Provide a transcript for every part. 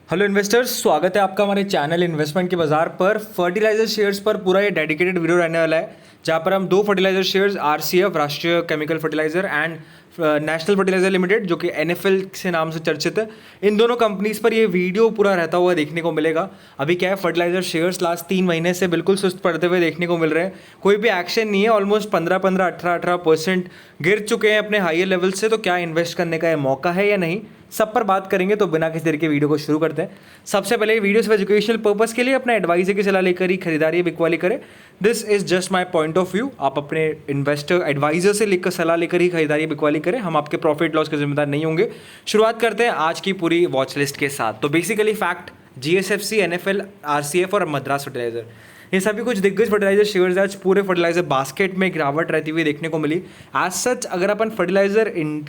Hello investors, स्वागत है आपका हमारे चैनल इन्वेस्टमेंट के बाजार पर। फर्टिलाइजर शेयर्स पर पूरा ये डेडिकेटेड वीडियो रहने वाला है, जहां पर हम दो fertiliser shares RCF Rashtriya chemical fertiliser and national fertiliser limited जो कि एनएफएल से नाम से चर्चित है, इन दोनों कंपनीज पर ये वीडियो पूरा रहता हुआ देखने को मिलेगा। अभी क्या है, फर्टिलाइजर शेयर्स लास्ट 3 महीने से बिल्कुल सुस्त पड़ते हुए देखने को मिल रहे हैं। कोई भी एक्शन नहीं है, ऑलमोस्ट 15-15, 18-18% गिर चुके हैं अपने हायर लेवल से। तो क्या इन्वेस्ट करने का ये मौका है या नहीं, सब पर बात करेंगे। तो बिना किसी देर के वीडियो को शुरू करते हैं। सबसे पहले वीडियो सिर्फ एजुकेशनल पर्पस के लिए, अपना एडवाइजर की सलाह लेकर ही खरीदारी बिकवाली करें। This is just my point of view. आप अपने इन्वेस्टर एडवाइजर से लेकर सलाह लेकर ही खरीदारी बिकवाली करें। हम आपके प्रॉफिट लॉस के जिम्मेदार नहीं होंगे। शुरुआत करते हैं आज की पूरी वॉच लिस्ट के साथ। तो basically fact, GSFC, NFL, RCF और मद्रास फर्टिलाइजर, ये सभी कुछ दिग्गज फर्टिलाइजर शेयर्स आज पूरे फर्टिलाइजर बास्केट में गिरावट रहती हुई देखने को मिली। एज सच अगर अपन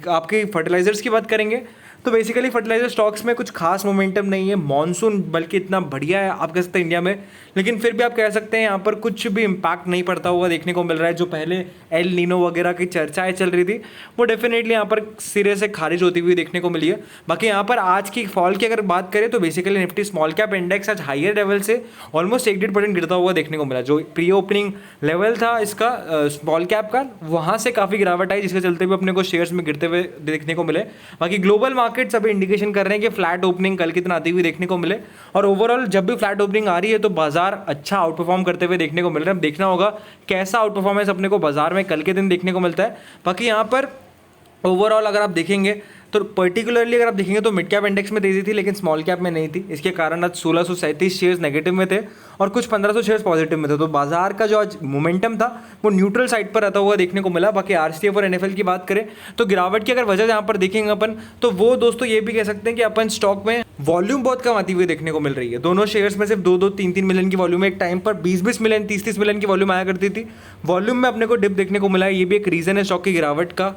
आपकी फर्टिलाइजर्स की बात करेंगे तो बेसिकली फर्टिलाइजर स्टॉक्स में कुछ खास मोमेंटम नहीं है। मॉनसून बल्कि इतना बढ़िया है आप कह सकते हैं इंडिया में, लेकिन फिर भी आप कह सकते हैं यहाँ पर कुछ भी इम्पैक्ट नहीं पड़ता हुआ देखने को मिल रहा है। जो पहले एल नीनो वगैरह की चर्चाएं चल रही थी वो डेफिनेटली यहाँ पर सिरे से खारिज होती हुई देखने को मिली है। बाकी यहाँ पर आज की फॉल की अगर बात करें तो basically Nifty small cap index आज हायर लेवल से ऑलमोस्ट 1-1.5% गिरता हुआ देखने को मिला। जो प्री ओपनिंग लेवल था इसका स्मॉल कैप का, वहाँ से काफ़ी गिरावट आई, जिसके चलते हुए अपने को शेयर्स में गिरते हुए देखने को मिले। बाकी ग्लोबल मार्केट्स अभी इंडिकेशन कर रहे हैं कि फ्लैट ओपनिंग कल की तरह आती हुई देखने को मिले। और ओवरऑल जब भी फ्लैट ओपनिंग आ रही है तो बाजार अच्छा आउट परफॉर्म करते हुए देखने को मिल रहा है। देखना होगा कैसा आउट परफॉर्मेंस अपने को बाजार में कल के दिन देखने को मिलता है। बाकी यहाँ पर ओवरऑल अगर आप देखेंगे तो पर्टिकुलरली अगर आप देखेंगे तो मिड कैप इंडेक्स में तेजी थी, लेकिन स्मॉल कैप में नहीं थी। इसके कारण आज 1637 शेयर्स नेगेटिव में थे और कुछ 1500 शेयर्स पॉजिटिव में थे। तो बाजार का जो आज मोमेंटम था वो न्यूट्रल साइड पर रहता हुआ देखने को मिला। बाकी आरसीएफ और एनएफएल की बात करें तो गिरावट की अगर वजह यहाँ पर देखेंगे अपन, तो वो दोस्तों ये भी कह सकते हैं कि अपन स्टॉक में वॉल्यूम बहुत कम आती हुई देखने को मिल रही है। दोनों शेयर्स में सिर्फ 2-2, 3-3 मिलियन की वॉल्यूम है। एक टाइम पर 20-20 मिलियन, 30-30 मिलियन की वॉल्यूम आया करती थी। वॉल्यूम में अपने को डिप देखने को मिला है, ये भी एक रीजन है स्टॉक की गिरावट का।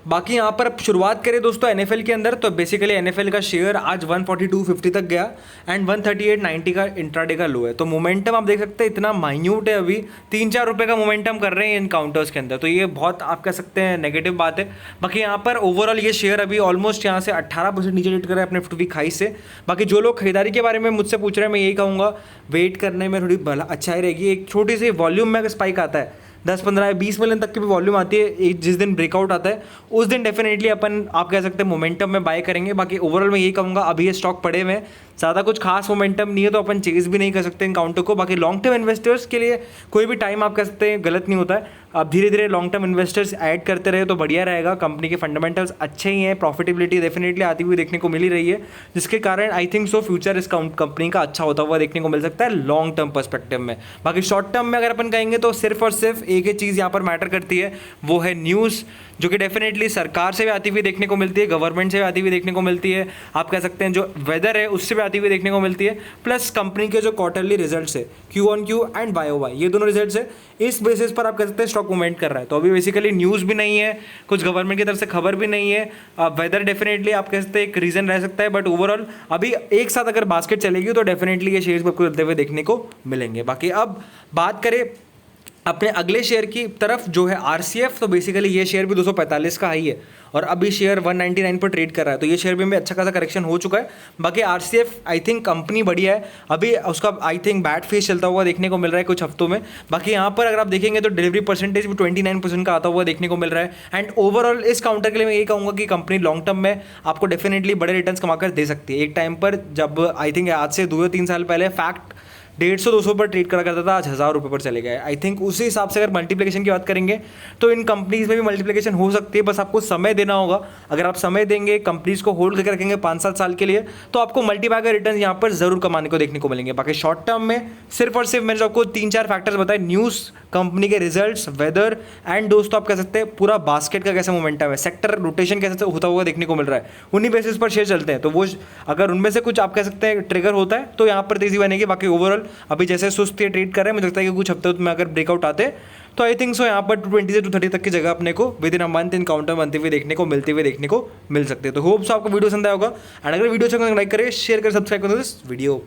बाकी यहाँ पर अब शुरुआत करें दोस्तों एनएफएल के अंदर, तो बेसिकली एनएफएल का शेयर आज 142.50 तक गया एंड 138.90 का इंट्राडे का लो है। तो मोमेंटम आप देख सकते हैं इतना माइन्यूट है, अभी 3-4 रुपये का मोमेंटम कर रहे हैं इन काउंटर्स के अंदर। तो ये बहुत आप कह सकते हैं नेगेटिव बात है। बाकी यहाँ पर ओवरऑल ये शेयर अभी ऑलमोस्ट यहाँ से 18% नीचे रेट कर रहा है अपने 50 वीक हाई से। बाकी जो लोग खरीदारी के बारे में मुझसे पूछ रहे हैं, मैं यही कहूँगा वेट करने में थोड़ी भला अच्छाई रहेगी। एक छोटी सी वॉल्यूम में अगर स्पाइक आता है 10-15-20 मिलियन तक की भी वॉल्यूम आती है, जिस दिन ब्रेकआउट आता है उस दिन डेफिनेटली अपन आप कह सकते हैं मोमेंटम में बाय करेंगे। बाकी ओवरऑल मैं यही कहूँगा अभी ये स्टॉक पड़े हुए हैं, ज़्यादा कुछ खास मोमेंटम नहीं है, तो अपन चेज भी नहीं कर सकते इन काउंटर को। बाकी लॉन्ग टर्म इन्वेस्टर्स के लिए कोई भी टाइम आप कह सकते हैं गलत नहीं होता है। आप धीरे धीरे लॉन्ग टर्म इन्वेस्टर्स ऐड करते रहे तो बढ़िया रहेगा। कंपनी के फंडामेंटल्स अच्छे ही हैं, प्रॉफिटेबिलिटी डेफिनेटली आती हुई देखने को मिल ही रही है, जिसके कारण आई थिंक सो फ्यूचर इस कंपनी का अच्छा होता हुआ देखने को मिल सकता है लॉन्ग टर्म पर्सपेक्टिव में। बाकी शॉर्ट टर्म में अगर अपन कहेंगे तो सिर्फ और सिर्फ एक ही चीज़ यहाँ पर मैटर करती है, वो है न्यूज़, जो कि डेफिनेटली सरकार से भी आती हुई देखने को मिलती है, गवर्नमेंट से भी आती हुई देखने को मिलती है, आप कह सकते हैं जो वेदर है उससे भी आती हुई देखने को मिलती है, प्लस कंपनी के जो क्वार्टरली रिजल्ट्स है Q-on-Q एंड YoY, ये दोनों रिजल्ट्स है, इस बेसिस पर आप कह सकते हैं स्टॉक मूवमेंट कर रहा है। तो अभी बेसिकली न्यूज़ भी नहीं है, कुछ गवर्नमेंट की तरफ से खबर भी नहीं है, वेदर डेफिनेटली आप कह सकते हैं एक रीजन रह सकता है। बट ओवरऑल अभी एक साथ अगर बास्केट चलेगी तो डेफिनेटली ये शेयर्स आपको चलते हुए देखने को मिलेंगे। बाकी अब बात करें अपने अगले शेयर की तरफ जो है आरसीएफ, तो बेसिकली ये शेयर भी 245 का हाई है और अभी शेयर 199 पर ट्रेड कर रहा है। तो ये शेयर भी अच्छा खासा करेक्शन हो चुका है। बाकी आरसीएफ आई थिंक कंपनी बढ़िया है, अभी उसका आई थिंक बैड फेस चलता हुआ देखने को मिल रहा है कुछ हफ्तों में। बाकी यहाँ पर अगर आप देखेंगे तो डिलीवरी परसेंटेज भी 29% का आता हुआ देखने को मिल रहा है। एंड ओवरऑल इस काउंटर के लिए मैं ये कहूँगा कि कंपनी लॉन्ग टर्म में आपको डेफिनेटली बड़े रिटर्न्स कमाकर दे सकती है। एक टाइम पर जब आई थिंक आज से 2 या 3 साल पहले फैक्ट 150-200 पर ट्रेड करा करता था, आज 1000 रुपये पर चले गए। आई थिंक उसी हिसाब से अगर मल्टीप्लिकेशन की बात करेंगे तो इन कंपनीज में भी मल्टीप्लिकेशन हो सकती है, बस आपको समय देना होगा। अगर आप समय देंगे, कंपनीज को होल्ड करके रखेंगे 5-7 साल के लिए, तो आपको मल्टीपैकर रिटर्न यहाँ पर जरूर कमाने को देखने को मिलेंगे। बाकी शॉर्ट टर्म में सिर्फ और सिर्फ मैंने आपको 3-4 फैक्टर्स बताए, न्यूज़, कंपनी के रिजल्ट्स, वेदर एंड दोस्तों आप कह सकते हैं पूरा बास्केट का कैसा मोमेंटम है, सेक्टर रोटेशन कैसे होता हुआ देखने को मिल रहा है, उन्हीं बेसिस पर शेयर चलते हैं। तो वो अगर उनमें से कुछ आप कह सकते हैं ट्रिगर होता है तो यहाँ पर तेजी बनेगी। बाकी ओवरऑल अभी जैसे ट्रेड कर रहे हैं, मुझे लगता है कि कुछ हफ्ते में अगर ब्रेकआउट आते तो आई थिंक सो यहाँ पर 220 से 230 तक की जगह अपने को with in a month in counter बनते हुए देखने को मिल सकते हैं। तो होप्स आपको वीडियो पसंद आया होगा एंड अगर वीडियो अच्छा लाइक करें, शेयर करें, सब्सक्राइब करें इस वीडियो।